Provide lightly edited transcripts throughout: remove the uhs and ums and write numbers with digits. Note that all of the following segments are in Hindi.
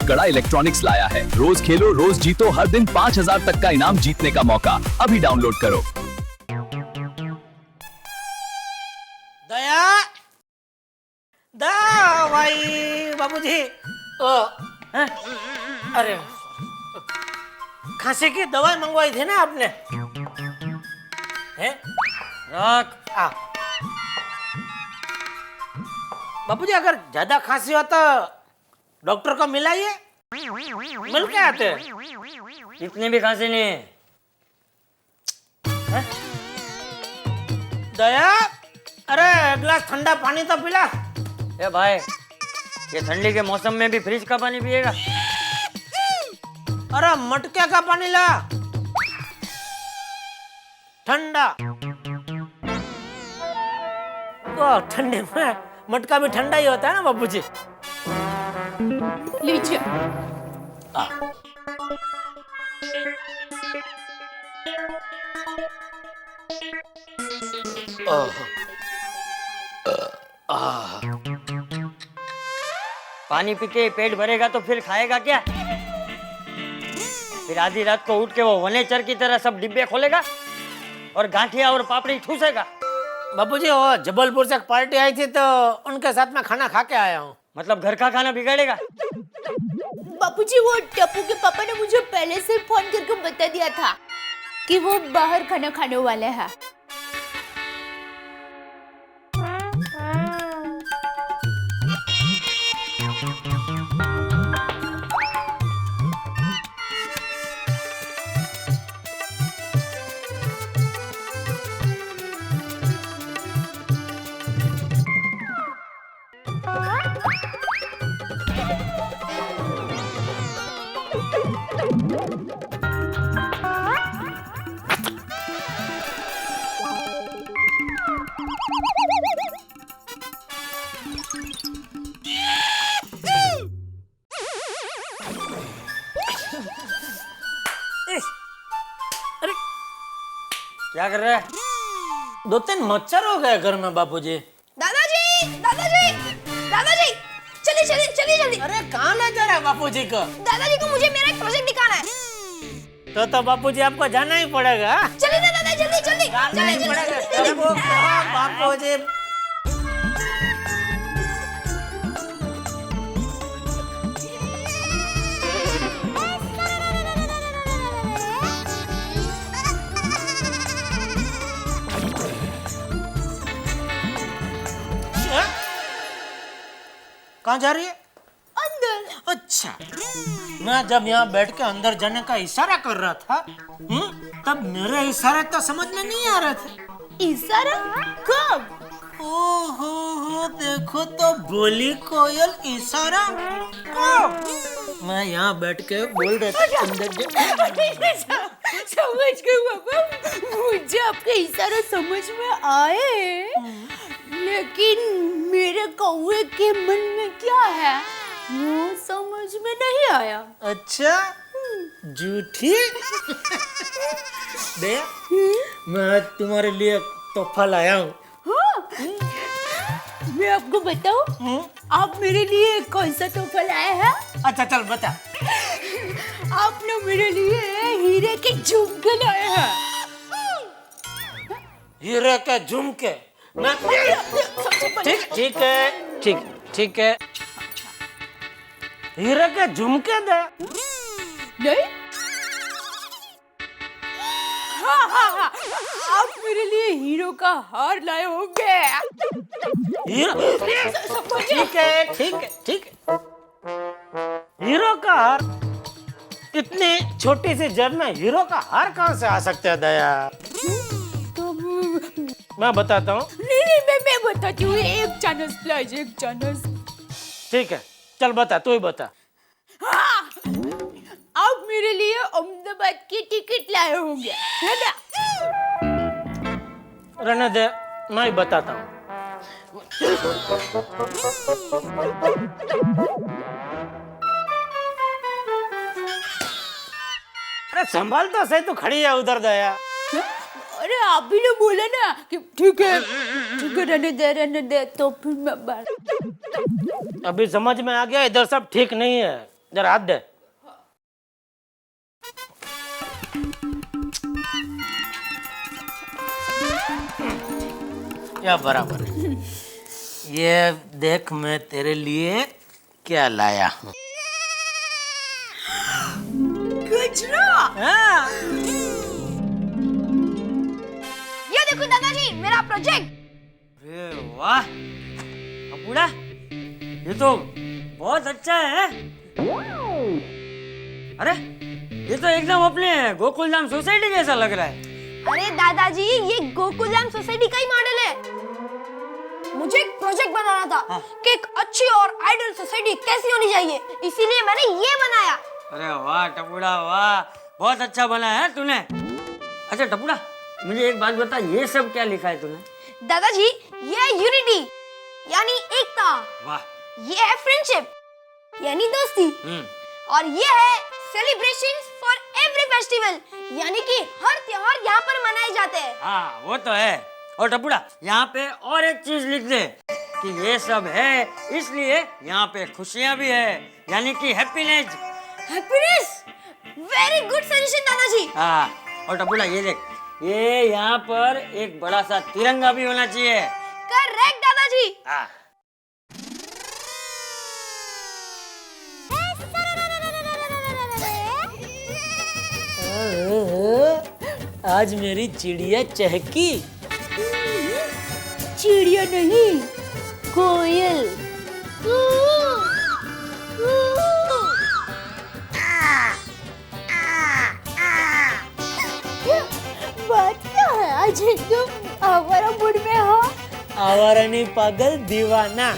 गड़ा इलेक्ट्रॉनिक्स लाया है। रोज खेलो रोज जीतो, हर दिन 5,000 तक का इनाम जीतने का मौका। अभी डाउनलोड करो। दया भाई बाबूजी अरे खांसी की दवाई मंगवाई थी ना आपने? हैं? रख आ बाबूजी, अगर ज्यादा खांसी हो तो डॉक्टर को मिलाइए, मिल के आते हैं। इतनी भी खांसी नहीं है। दया, अरे एक गिलास ठंडा पानी तो पिला। ए भाई, ये ठंडी के मौसम में भी फ्रिज का पानी पिएगा? अरे मटके का पानी ला, ठंडा। तो ठंडे में मटका भी ठंडा ही होता है ना बाबूजी। लीजिए। पानी पी के पेट भरेगा तो फिर खाएगा क्या? फिर आधी रात को उठ के वो वनेचर की तरह सब डिब्बे खोलेगा और गांठिया और पापड़ी ठूसेगा। बाबूजी, वो जबलपुर से एक पार्टी आई थी तो उनके साथ में खाना खा के आया हूँ। मतलब घर का खाना बिगाड़ेगा? बापूजी, वो टप्पू के पापा ने मुझे पहले से फोन करके बता दिया था कि वो बाहर खाना खाने वाले हैं। अरे क्या कर रहा है? 2-3 मच्छर हो गए घर में बाबूजी। दादाजी, दादाजी, दादाजी, चलिए चलिए चलिए जल्दी। अरे कहाँ ले जा रहा है बाबूजी को? दादाजी को मुझे मेरा एक प्रोजेक्ट दिखाना है। तो बाबूजी आपको जाना ही पड़ेगा। चलिए ना दादा, जल्दी जल्दी। जाना ही पड़ेगा। चलो बाबूजी। कहाँ जा रही है? अंदर। अच्छा, मैं जब यहाँ बैठ के अंदर जाने का इशारा कर रहा था, तब मेरे इशारे तो समझ में नहीं आ रहे थे। इशारा कब? ओहो, देखो तो बोली कोयल इशारा कब? मैं यहाँ बैठ के बोल रहा था अंदर समझ गई पापा, मुझे आपका इशारा समझ में आए, लेकिन मेरे कौवे के मन में क्या है वो समझ में नहीं आया। अच्छा, झूठी। दया, मैं तुम्हारे लिए तोहफा लाया हूँ। हाँ? मैं आपको बताऊं, आप मेरे लिए कौन सा तोहफा लाए हैं? अच्छा चल बता। आपने मेरे लिए हीरे के झुमके लाए हैं। हीरे के झुमके? मैं ठीक है। हीरे के झुमके दे? नहीं? हाँ, आप मेरे लिए हीरो का हार लाए होंगे। ठीक है। हीरो का हार? इतनी छोटी सी जेब में हीरो का हार कहाँ से आ सकता है दया? मैं बताता हूँ। नहीं, मैं बताती हूँ। एक चानस प्लीज, एक चानस। ठीक है, चल बता, तू ही बता। हाँ, आप मेरे लिए अहमदाबाद की टिकट लाए होंगे, है ना? रहने दे, मैं ही बताता हूँ। अरे संभाल तो सही, तू खड़ी है उधर दया। अरे आप भी ने बोला ना कि ठीक है रहने दे, तो फिर मैं बात। अभी समझ में आ गया, इधर सब ठीक नहीं है। जरा हाथ दे। या बराबर है। ये देख मैं तेरे लिए क्या लाया हूँ। गजरा। हाँ। ये देखो दादाजी मेरा प्रोजेक्ट। अरे वाह टपुड़ा, ये तो बहुत अच्छा है। अरे ये तो एकदम अपने गोकुलधाम सोसाइटी जैसा लग रहा है। अरे दादाजी ये गोकुलधाम सोसाइटी का ही मॉडल है। मुझे एक प्रोजेक्ट बनाना था कि एक अच्छी और आइडियल सोसाइटी कैसी होनी चाहिए, इसीलिए मैंने ये बनाया। अरे वाह टपुड़ा वाह, बहुत अच्छा बना है तूने। अच्छा टपुड़ा, मुझे एक बात बता, ये सब क्या लिखा है तूने? दादाजी ये है यूनिटी यानी एकता, वाह। ये है फ्रेंडशिप यानी दोस्ती, और ये है सेलिब्रेशंस फॉर एवरी फेस्टिवल यानी कि हर त्योहार यहाँ पर मनाए जाते हैं। हाँ वो तो है। और टपुड़ा यहाँ पे और एक चीज लिख दे कि ये सब है इसलिए यहाँ पे खुशियाँ भी है यानी कि happiness. Happiness, very good suggestion दादाजी। हाँ और टपुड़ा ये देख, ये यहाँ पर एक बड़ा सा तिरंगा भी होना चाहिए। करेक्ट दादाजी। हाँ। आज मेरी चिड़िया चहकी। चिड़िया नहीं, कोयल। बात क्या है, आज एकदम आवारा मूड में हो। आवारा नहीं पागल, दीवाना।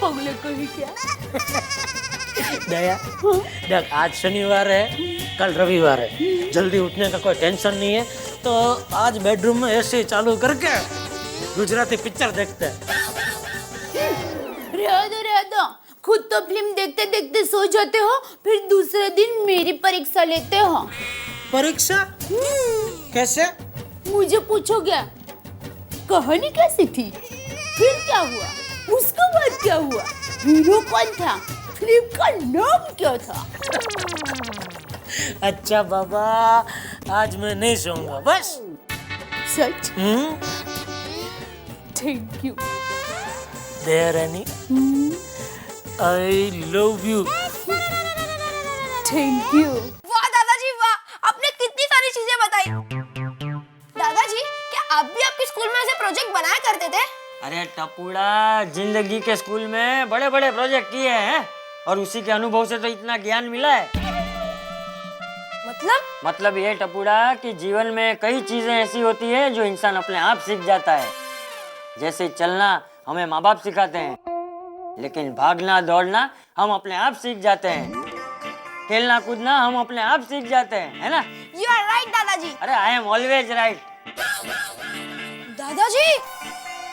पगले कही क्या। दया देख, आज शनिवार है, कल रविवार है, जल्दी उठने का कोई टेंशन नहीं है, तो आज बेडरूम में एसी चालू करके गुजराती पिक्चर देखते हैं। रह दो, खुद तो फिल्म देखते देखते सो जाते हो, फिर दूसरे दिन मेरी परीक्षा लेते हो। परीक्षा कैसे? मुझे पूछोगे कहानी कैसी थी, फिर क्या हुआ, उसके बाद क्या हुआ, हीरो कौन था, फिल्म का नाम क्या था। अच्छा बाबा, आज मैं नहीं सोऊंगा बस। सच? Thank you. देयरानी, I love you. Thank you. वाह दादाजी वाह, आपने कितनी सारी चीजें बताई। दादाजी क्या आप भी आपके स्कूल में ऐसे प्रोजेक्ट बनाया करते थे? अरे टपुड़ा, जिंदगी के स्कूल में बड़े बड़े प्रोजेक्ट किए हैं और उसी के अनुभव से तो इतना ज्ञान मिला है। मतलब ये टपुड़ा कि जीवन में कई चीजें ऐसी होती है जो इंसान अपने आप सीख जाता है। जैसे चलना हमें माँ बाप सिखाते हैं, लेकिन भागना दौड़ना हम अपने आप सीख जाते हैं। खेलना कूदना हम अपने आप सीख जाते हैं, है ना? You are right दादाजी। अरे आई एम ऑलवेज राइट। दादाजी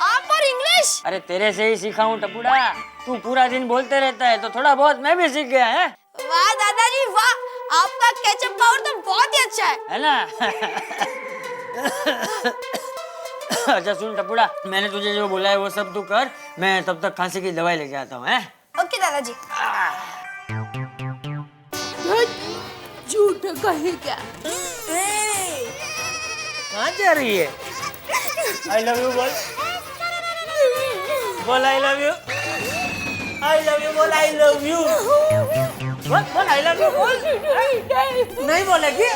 आप और इंग्लिश? अरे तेरे से ही सीखा हूँ टपुड़ा, तू पूरा दिन बोलते रहता है तो थोड़ा बहुत मैं भी सीख गया है। वाह दादाजी वाह, आपका कैचअप पावर तो बहुत ही अच्छा है ना? अच्छा सुन टपुड़ा, मैंने तुझे जो बोला है वो सब तू कर, मैं तब तक खांसी की दवाई लेके आता हूँ। ओके दादाजी। झूठ कहे क्या? कहाँ जा रही है? आई लव यू बोल, बोल आई love you, I love you बोल, आई लव यू बोल, आई लव यू बोल। नहीं बोलेगी?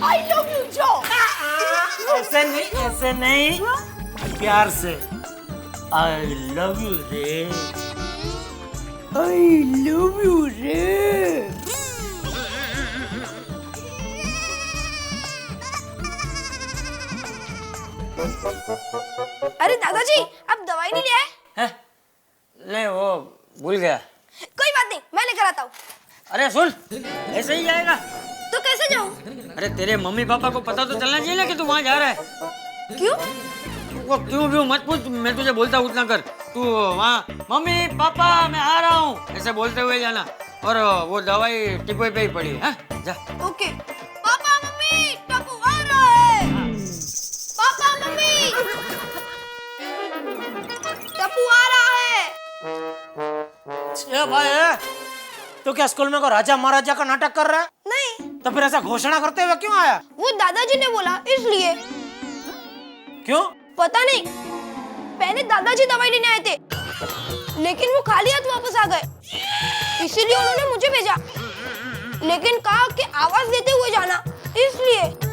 आई लव यू जो। ऐसे नहीं, प्यार से आई लव यू रे, आई लव यू रे। अरे दादाजी आप दवाई नहीं ले आए? नहीं वो भूल गया। कोई बात नहीं, मैं लेकर आता हूँ। अरे सुन, ऐसे ही जाएगा तो कैसे जाऊँ? अरे तेरे मम्मी पापा को पता तो चलना चाहिए ना कि तू वहाँ जा रहा है। क्यों? वो क्यों मत पूछ, मैं तुझे बोलता हूँ उतना कर। तू वहाँ मम्मी पापा मैं आ रहा हूँ ऐसे बोलते हुए जाना, और वो दवाई टिपोई पे ही पड़ी है। जा। ओके। पापा मम्मी टप्पू आ रहा है। पापा मम्मी टप्पू आ रहा ए भाई तो क्या स्कूल में को राजा महाराजा का नाटक कर रहा है? नहीं, तो फिर ऐसा घोषणा करते हुए क्यों आया? वो दादाजी ने बोला इसलिए। क्यों? पता नहीं, पहले दादाजी दवाई लेने आए थे लेकिन वो खाली हाथ वापस आ गए, इसीलिए उन्होंने मुझे भेजा, लेकिन कहा कि आवाज देते हुए जाना, इसलिए।